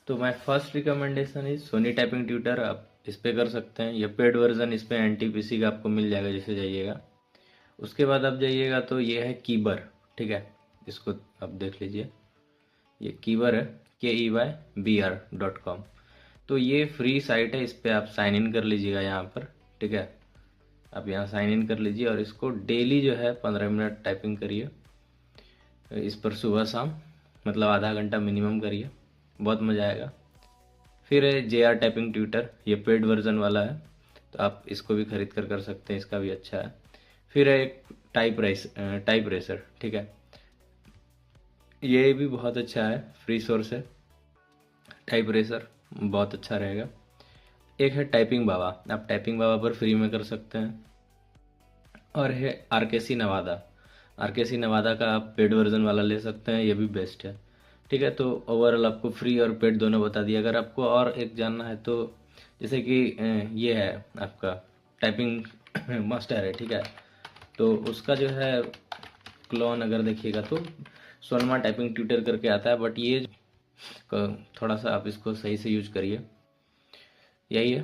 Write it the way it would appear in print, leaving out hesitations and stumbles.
तो my first recommendation is Sony typing tutor, आप इस पे कर सकते हैं। ये पेड वर्जन, इस पे NTPC का आपको मिल जाएगा जैसे जाइएगा। उसके बाद आप जाइएगा तो ये है कीबर, ठीक है, इसको आप देख लीजिए। ये कीबर है, KEYBR.com। तो ये फ्री साइट है, इस पे आप साइन इन कर लीजिएगा यहाँ पर, ठीक है। आप यहाँ साइन इन कर लीजिए और इसको डेली जो है 15 मिनट टाइपिंग करिए इस पर, सुबह शाम, मतलब आधा घंटा मिनिमम करिए, बहुत मज़ा आएगा। फिर है JR टाइपिंग ट्यूटर, ये पेड वर्जन वाला है, तो आप इसको भी खरीद कर सकते हैं, इसका भी अच्छा है। फिर है एक टाइप रेसर, ठीक है, ये भी बहुत अच्छा है, फ्री सोर्स है। टाइप रेसर बहुत अच्छा रहेगा। एक है टाइपिंग बाबा, आप टाइपिंग बाबा पर फ्री में कर सकते हैं। और है RKC नवादा, RKC नवादा का आप पेड वर्जन वाला ले सकते हैं, ये भी बेस्ट है, ठीक है। तो ओवरऑल आपको फ्री और पेड दोनों बता दिया। अगर आपको और एक जानना है तो जैसे कि ये है आपका टाइपिंग मास्टर है, ठीक है, तो उसका जो है क्लोन अगर देखिएगा तो सोनमा टाइपिंग ट्यूटर करके आता है, बट ये थोड़ा सा आप इसको सही से यूज करिए, यही है।